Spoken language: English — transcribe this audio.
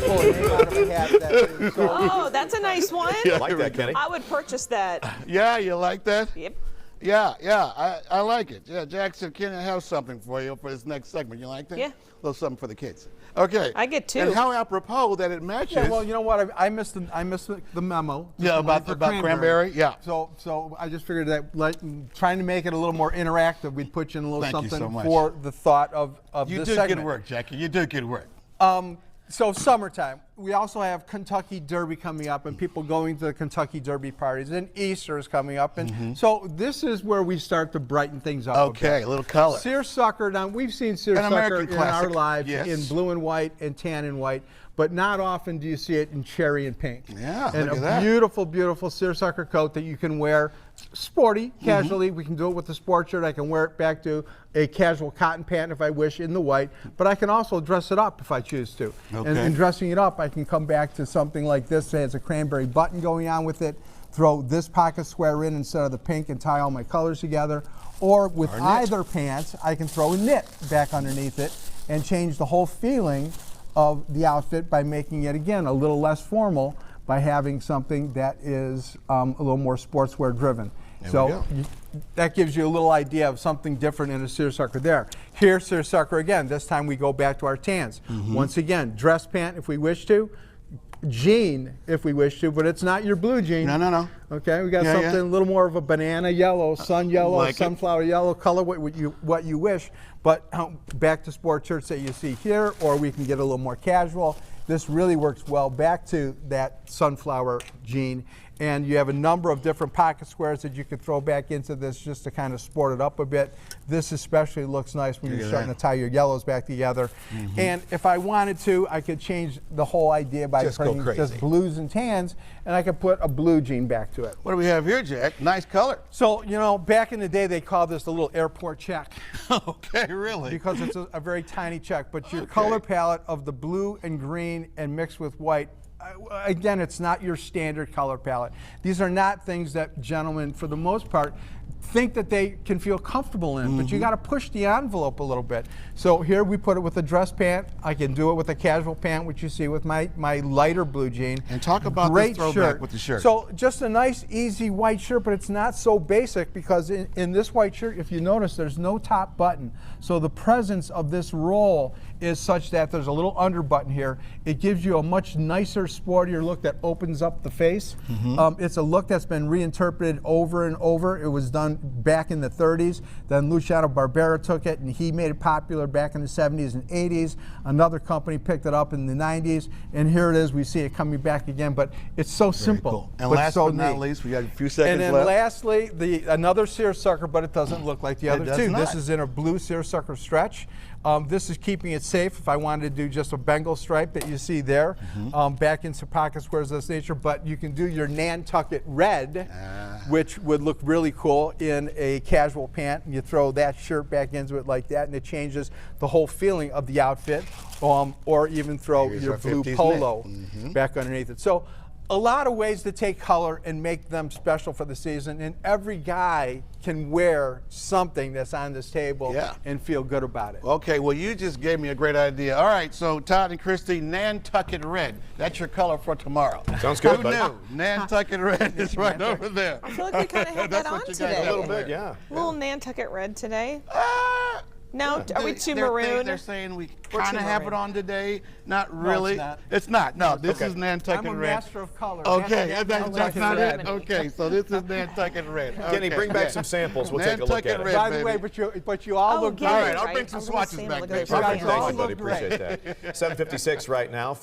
pull a name out of a hat. That so, Oh, that's a nice one. I like that, Kenny. I would purchase that. Yeah, you like that? Yep. Yeah, I like it. Yeah, Jackson, can I have something for you for this next segment? You like that? Yeah. A little something for the kids. Okay. I get two. And how apropos that it matches. yeah, well, you know what? I missed the memo. Yeah, about cranberry. Yeah. So I just figured that trying to make it a little more interactive, we'd put you in a little Thank you something so much. for the thought of You this do segment. good work, Jackie. You do good work. So summertime. We also have Kentucky Derby coming up and people going to the Kentucky Derby parties. And Easter is coming up. And so this is where we start to brighten things up Okay, a little color. Seersucker. Now, we've seen An seersucker American in our classic, lives yes. in blue and white and tan and white, but not often do you see it in cherry and pink. Yeah, and look at a that. beautiful, beautiful seersucker coat that you can wear sporty, casually. We can do it with a sport shirt. I can wear it back to a casual cotton pant if I wish in the white, but I can also dress it up if I choose to. Okay. And in dressing it up, I can come back to something like this that has a cranberry button going on with it, throw this pocket square in instead of the pink and tie all my colors together. Or with Or knit. either pants, I can throw a knit back underneath it and change the whole feeling of the outfit by making it, again, a little less formal by having something that is a little more sportswear driven. There we So go. that gives you a little idea of something different in a seersucker there. Here's seersucker again. This time we go back to our tans. Once again, dress pant if we wish to, jean if we wish to, but it's not your blue jean. No. Okay, we got Yeah, something yeah. a little more of a banana yellow, sun yellow, Like it. sunflower yellow color, what you wish. But back to sport shirts that you see here, or we can get a little more casual. This really works well back to that sunflower jean. And you have a number of different pocket squares that you could throw back into this just to kind of sport it up a bit. This especially looks nice when Look you're at starting that. to tie your yellows back together. And if I wanted to, I could change the whole idea by Just go putting crazy. just blues and tans, and I could put a blue jean back to it. What do we have here, Jack? Nice color. So, you know, back in the day, they called this a little airport check Okay, really? because it's a very tiny check. But your Okay. color palette of the blue and green and mixed with white, again, it's not your standard color palette. These are not things that gentlemen, for the most part, think that they can feel comfortable in, but you got to push the envelope a little bit. So here we put it with a dress pant. I can do it with a casual pant, which you see with my lighter blue jean. And talk about Great this throwback shirt. with the shirt. So just a nice, easy white shirt, but it's not so basic because in this white shirt, if you notice, there's no top button. So the presence of this roll is such that there's a little under button here. It gives you a much nicer, sportier look that opens up the face. It's a look that's been reinterpreted over and over. It was done back in the 30s. Then Luciano Barbera took it and he made it popular back in the 70s and 80s. Another company picked it up in the 90s. And here it is. We see it coming back again. But it's so simple. Cool. And but last so but not neat. least, we got a few seconds And then left. lastly, another seersucker, but it doesn't look like the other does two. not. This is in a blue seersucker stretch. This is keeping it safe if I wanted to do just a Bengal stripe that you see there, back into pocket squares of this nature. But you can do your Nantucket red, which would look really cool in a casual pant. And you throw that shirt back into it like that, and it changes the whole feeling of the outfit. Or even throw Here's your our blue 50s polo knit. back underneath it. So a lot of ways to take color and make them special for the season, and every guy can wear something that's on this table Yeah. and feel good about it. Okay, well, you just gave me a great idea. All right, so Todd and Christy, Nantucket Red. That's your color for tomorrow. Sounds good, Who buddy. knew? Nantucket Red is right over there. I feel like we kind of had that on you today. guys A little bit, yeah. Little Nantucket red today. Ah, No, are we too they're maroon? They're saying we We're kind too of have it maroon. on today. Not really. it's not. No, this Okay. is Nantucket I'm a Red. master of color. Okay, That's that's Nantucket not Red. it. Okay, so this is Nantucket Red. Kenny, Okay, bring back yeah. some samples. We'll take a look Nantucket at it. Red, By the way, baby. but you all Oh, look get great. All right, it I'll right. bring some I'm gonna swatches see 'em back look there. at Perfect. those Thank you, pants. buddy. look great. Appreciate that. 7:56 right now.